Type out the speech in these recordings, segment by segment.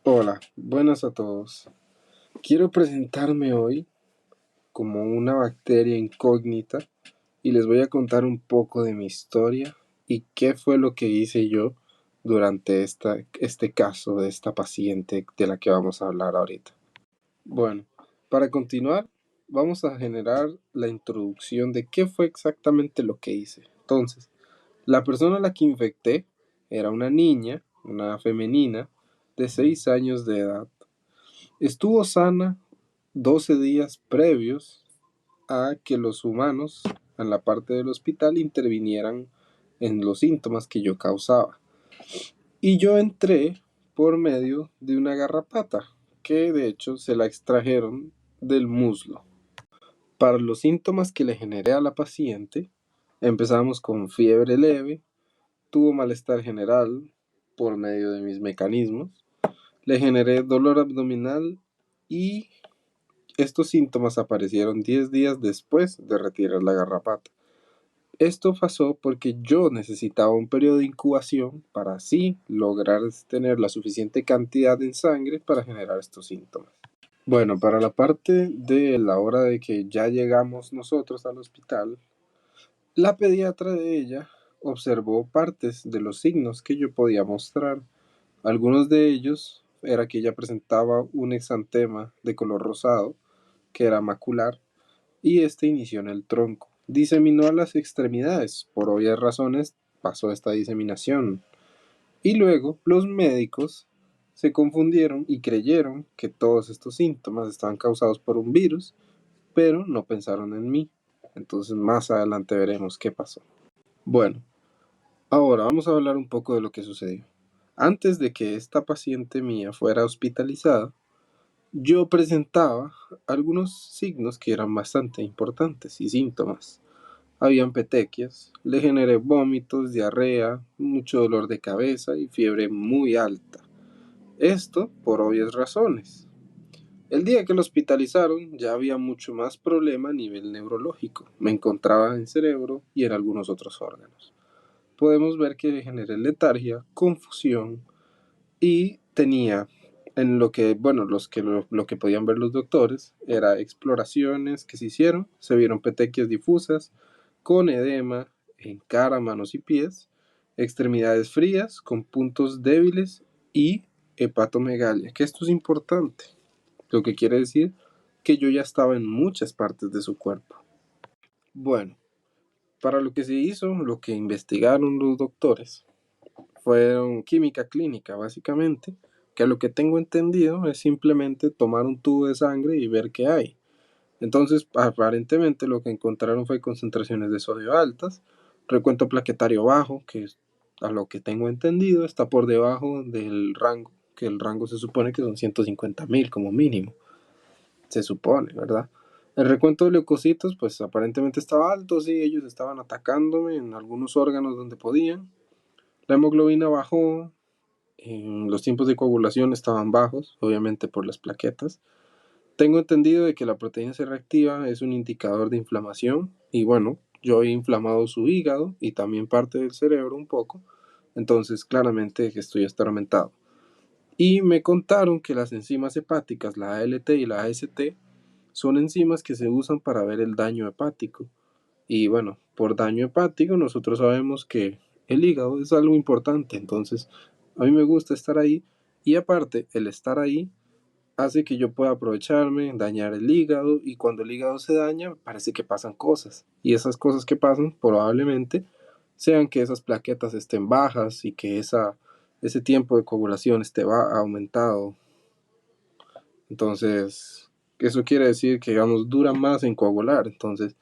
Hola, buenas a todos. Quiero presentarme hoy como una bacteria incógnita y les voy a contar un poco de mi historia y qué fue lo que hice yo durante este caso de esta paciente de la que vamos a hablar ahorita. Bueno, para continuar, vamos a generar la introducción de qué fue exactamente lo que hice. Entonces, la persona a la que infecté era una niña, una femenina, de 6 años de edad. Estuvo sana 12 días previos a que los humanos en la parte del hospital intervinieran en los síntomas que yo causaba. Y yo entré por medio de una garrapata, que de hecho se la extrajeron del muslo. Para los síntomas que le generé a la paciente, empezamos con fiebre leve, tuvo malestar general por medio de mis mecanismos, le generé dolor abdominal y estos síntomas aparecieron 10 días después de retirar la garrapata. Esto pasó porque yo necesitaba un periodo de incubación para así lograr tener la suficiente cantidad en sangre para generar estos síntomas. Bueno, para la parte de la hora de que ya llegamos nosotros al hospital, la pediatra de ella observó partes de los signos que yo podía mostrar. Algunos de ellos era que ella presentaba un exantema de color rosado, que era macular, y este inició en el tronco. Diseminó a las extremidades. Por obvias razones pasó esta diseminación. Y luego los médicos se confundieron y creyeron que todos estos síntomas estaban causados por un virus, pero no pensaron en mí. Entonces más adelante veremos qué pasó. Bueno, ahora vamos a hablar un poco de lo que sucedió. Antes de que esta paciente mía fuera hospitalizada, yo presentaba algunos signos que eran bastante importantes y síntomas. Habían petequias, le generé vómitos, diarrea, mucho dolor de cabeza y fiebre muy alta. Esto por obvias razones. El día que lo hospitalizaron ya había mucho más problema a nivel neurológico. Me encontraba en cerebro y en algunos otros órganos. Podemos ver que le generé letargia, confusión y tenía en lo que, bueno, lo que podían ver los doctores era exploraciones que se hicieron, se vieron petequias difusas con edema en cara, manos y pies, extremidades frías con puntos débiles y hepatomegalia, que esto es importante, lo que quiere decir que yo ya estaba en muchas partes de su cuerpo. Bueno, para lo que se hizo, lo que investigaron los doctores fueron química clínica, básicamente, que a lo que tengo entendido es simplemente tomar un tubo de sangre y ver qué hay. Entonces, aparentemente lo que encontraron fue concentraciones de sodio altas, recuento plaquetario bajo, que a lo que tengo entendido está por debajo del rango, que el rango se supone que son 150.000 como mínimo, se supone, ¿verdad? El recuento de leucocitos, pues aparentemente estaba alto, sí, ellos estaban atacándome en algunos órganos donde podían. La hemoglobina bajó, los tiempos de coagulación estaban bajos, obviamente por las plaquetas. Tengo entendido de que la proteína C reactiva es un indicador de inflamación y bueno, yo he inflamado su hígado y también parte del cerebro un poco, entonces claramente que esto ya está aumentado. Y me contaron que las enzimas hepáticas, la ALT y la AST, son enzimas que se usan para ver el daño hepático. Y bueno, por daño hepático nosotros sabemos que el hígado es algo importante, entonces a mí me gusta estar ahí y aparte el estar ahí hace que yo pueda aprovecharme, dañar el hígado y cuando el hígado se daña parece que pasan cosas y esas cosas que pasan probablemente sean que esas plaquetas estén bajas y que ese tiempo de coagulación esté aumentado. Entonces eso quiere decir que digamos dura más en coagular, entonces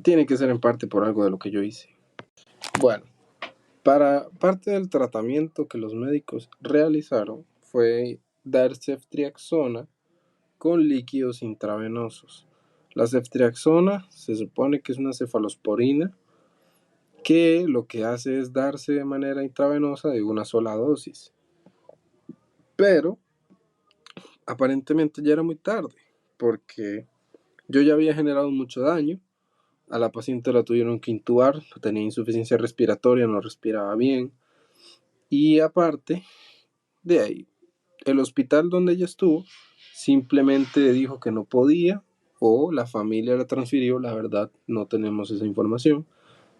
tiene que ser en parte por algo de lo que yo hice. Bueno, para parte del tratamiento que los médicos realizaron fue dar ceftriaxona con líquidos intravenosos. La ceftriaxona se supone que es una cefalosporina que lo que hace es darse de manera intravenosa de una sola dosis. Pero aparentemente ya era muy tarde porque yo ya había generado mucho daño. A la paciente la tuvieron que intubar, tenía insuficiencia respiratoria, no respiraba bien. Y aparte de ahí, El hospital donde ella estuvo simplemente dijo que no podía o la familia la transfirió, la verdad no tenemos esa información.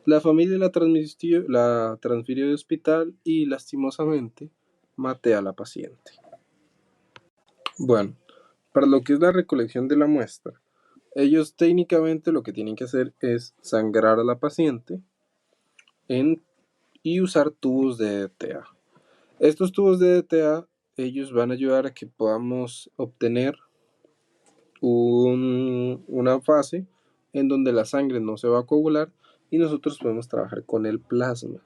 La familia la transfirió de hospital y lastimosamente maté a la paciente. Bueno, para lo que es la recolección de la muestra, ellos técnicamente lo que tienen que hacer es sangrar a la paciente en, y usar tubos de DTA. Estos tubos de DTA, ellos van a ayudar a que podamos obtener una fase en donde la sangre no se va a coagular y nosotros podemos trabajar con el plasma.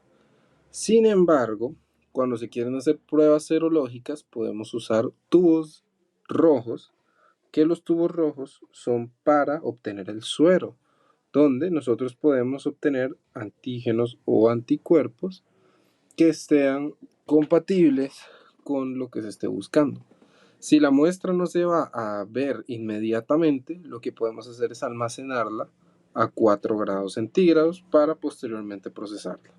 Sin embargo, cuando se quieren hacer pruebas serológicas, podemos usar tubos rojos, que los tubos rojos son para obtener el suero, donde nosotros podemos obtener antígenos o anticuerpos que sean compatibles con lo que se esté buscando. Si la muestra no se va a ver inmediatamente, lo que podemos hacer es almacenarla a 4 grados centígrados para posteriormente procesarla.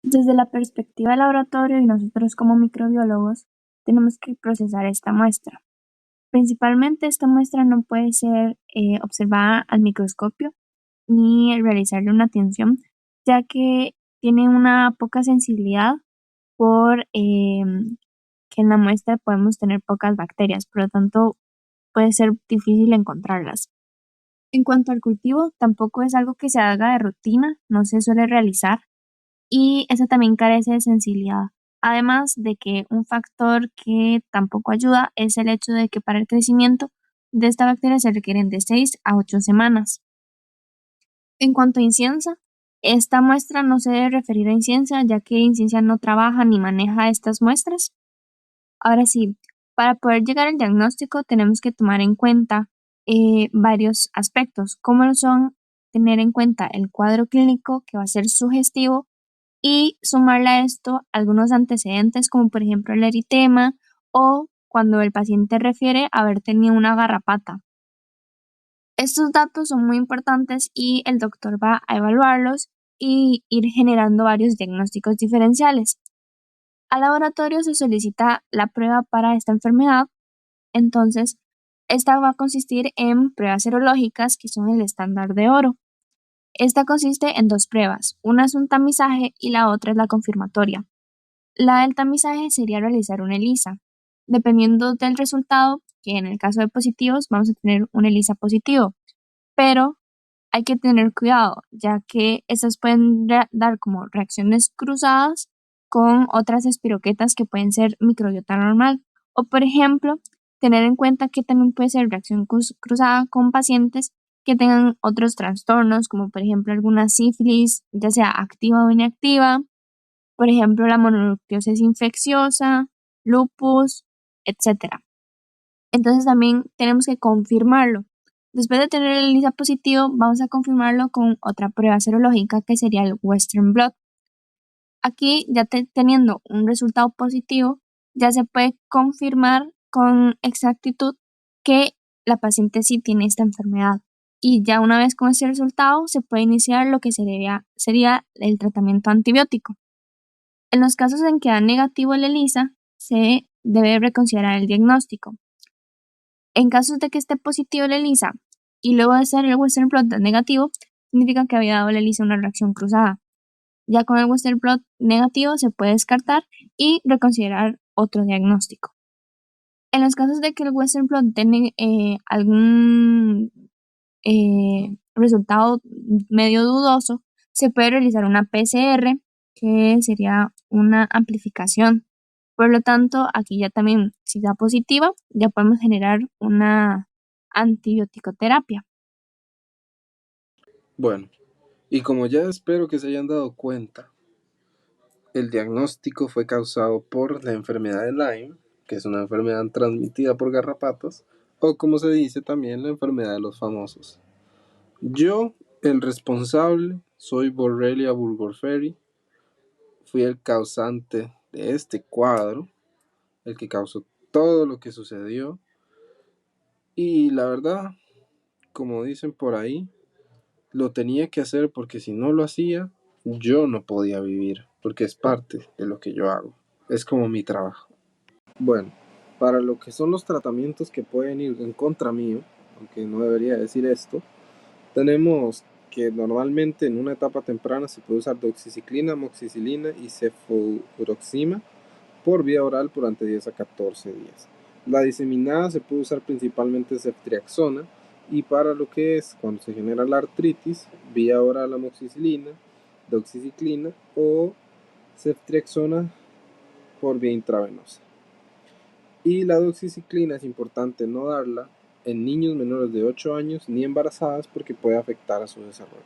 Desde la perspectiva del laboratorio y nosotros como microbiólogos, tenemos que procesar esta muestra. Principalmente esta muestra no puede ser observada al microscopio ni realizarle una tinción, ya que tiene una poca sensibilidad por que en la muestra podemos tener pocas bacterias, por lo tanto puede ser difícil encontrarlas. En cuanto al cultivo, tampoco es algo que se haga de rutina, no se suele realizar y eso también carece de sensibilidad. Además de que un factor que tampoco ayuda es el hecho de que para el crecimiento de esta bacteria se requieren de 6 a 8 semanas. En cuanto a Inciensa, esta muestra no se debe referir a Inciensa, ya que Inciensa no trabaja ni maneja estas muestras. Ahora sí, para poder llegar al diagnóstico tenemos que tomar en cuenta varios aspectos, como lo son tener en cuenta el cuadro clínico que va a ser sugestivo y sumarle a esto algunos antecedentes como por ejemplo el eritema o cuando el paciente refiere haber tenido una garrapata. Estos datos son muy importantes y el doctor va a evaluarlos y ir generando varios diagnósticos diferenciales. Al laboratorio se solicita la prueba para esta enfermedad, entonces esta va a consistir en pruebas serológicas que son el estándar de oro. Esta consiste en dos pruebas, una es un tamizaje y la otra es la confirmatoria. La del tamizaje sería realizar una ELISA. Dependiendo del resultado, que en el caso de positivos vamos a tener un ELISA positivo, pero hay que tener cuidado, ya que estas pueden dar como reacciones cruzadas con otras espiroquetas que pueden ser microbiota normal. O, por ejemplo, tener en cuenta que también puede ser reacción cruzada con pacientes que tengan otros trastornos, como por ejemplo alguna sífilis, ya sea activa o inactiva, por ejemplo la mononucleosis infecciosa, lupus, etcétera. Entonces también tenemos que confirmarlo. Después de tener el ELISA positivo, vamos a confirmarlo con otra prueba serológica que sería el Western Blot. Aquí, ya teniendo un resultado positivo, ya se puede confirmar con exactitud que la paciente sí tiene esta enfermedad. Y ya una vez con ese resultado, se puede iniciar lo que sería el tratamiento antibiótico. En los casos en que da negativo el ELISA, se debe reconsiderar el diagnóstico. En caso de que esté positivo el ELISA y luego de hacer el Western blot negativo, significa que había dado el ELISA una reacción cruzada. Ya con el Western blot negativo se puede descartar y reconsiderar otro diagnóstico. En los casos de que el Western blot tenga algún resultado medio dudoso, se puede realizar una PCR, que sería una amplificación. Por lo tanto, aquí ya también, si da positiva, ya podemos generar una antibioticoterapia. Bueno, y como ya espero que se hayan dado cuenta, el diagnóstico fue causado por la enfermedad de Lyme, que es una enfermedad transmitida por garrapatas, o como se dice también la enfermedad de los famosos. Yo, el responsable, soy Borrelia burgdorferi, fui el causante de este cuadro, el que causó todo lo que sucedió, y la verdad, como dicen por ahí, lo tenía que hacer porque si no lo hacía, yo no podía vivir, porque es parte de lo que yo hago, es como mi trabajo. Bueno, para lo que son los tratamientos que pueden ir en contra mío, aunque no debería decir esto, tenemos que normalmente en una etapa temprana se puede usar doxiciclina, amoxicilina y cefuroxima por vía oral durante 10 a 14 días. La diseminada se puede usar principalmente ceftriaxona y para lo que es cuando se genera la artritis, vía oral amoxicilina, doxiciclina o ceftriaxona por vía intravenosa. Y la doxiciclina es importante no darla en niños menores de 8 años ni embarazadas porque puede afectar a su desarrollo.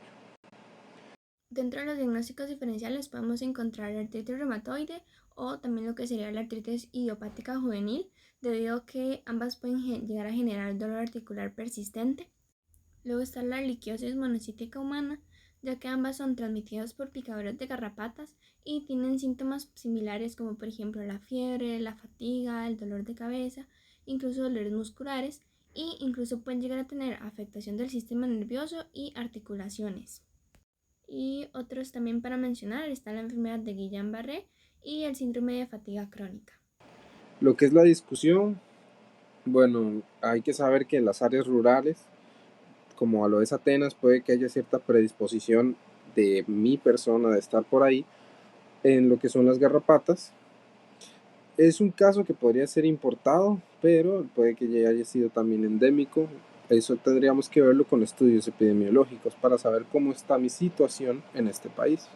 Dentro de los diagnósticos diferenciales podemos encontrar la artritis reumatoide o también lo que sería la artritis idiopática juvenil, debido a que ambas pueden llegar a generar dolor articular persistente. Luego está la liquiosis monocítica humana, ya que ambas son transmitidas por picaduras de garrapatas y tienen síntomas similares como por ejemplo la fiebre, la fatiga, el dolor de cabeza, incluso dolores musculares e incluso pueden llegar a tener afectación del sistema nervioso y articulaciones. Y otros también para mencionar está la enfermedad de Guillain-Barré y el síndrome de fatiga crónica. Lo que es la discusión, bueno, hay que saber que en las áreas rurales, como a lo es Atenas, puede que haya cierta predisposición de mi persona de estar por ahí en lo que son las garrapatas. Es un caso que podría ser importado, pero puede que ya haya sido también endémico. Eso tendríamos que verlo con estudios epidemiológicos para saber cómo está mi situación en este país.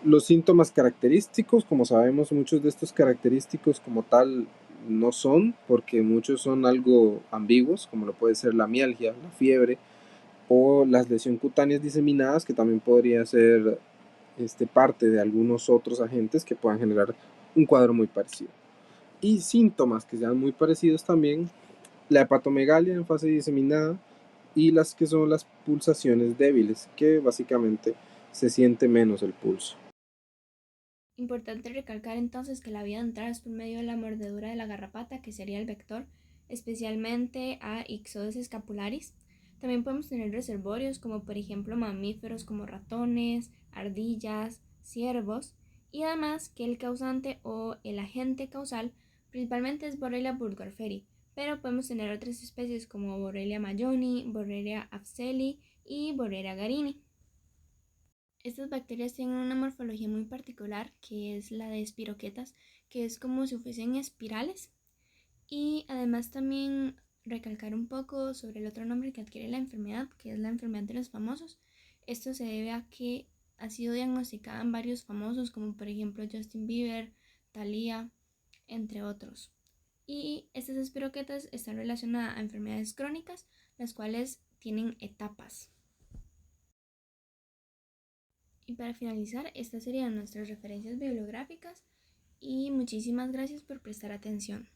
Los síntomas característicos, como sabemos, muchos de estos característicos como tal no son, porque muchos son algo ambiguos, como lo puede ser la mialgia, la fiebre o las lesiones cutáneas diseminadas, que también podría ser parte de algunos otros agentes que puedan generar un cuadro muy parecido. Y síntomas que sean muy parecidos también, la hepatomegalia en fase diseminada y las que son las pulsaciones débiles, que básicamente se siente menos el pulso. Importante recalcar entonces que la vía de entrada es por medio de la mordedura de la garrapata, que sería el vector, especialmente a Ixodes scapularis. También podemos tener reservorios como por ejemplo mamíferos como ratones, ardillas, ciervos, y además que el causante o el agente causal principalmente es Borrelia burgdorferi, pero podemos tener otras especies como Borrelia mayoni, Borrelia afzeli y Borrelia garini. Estas bacterias tienen una morfología muy particular, que es la de espiroquetas, que es como si fuesen espirales. Y además también recalcar un poco sobre el otro nombre que adquiere la enfermedad, que es la enfermedad de los famosos. Esto se debe a que ha sido diagnosticada en varios famosos, como por ejemplo Justin Bieber, Thalía, entre otros. Y estas espiroquetas están relacionadas a enfermedades crónicas, las cuales tienen etapas. Y para finalizar, estas serían nuestras referencias bibliográficas y muchísimas gracias por prestar atención.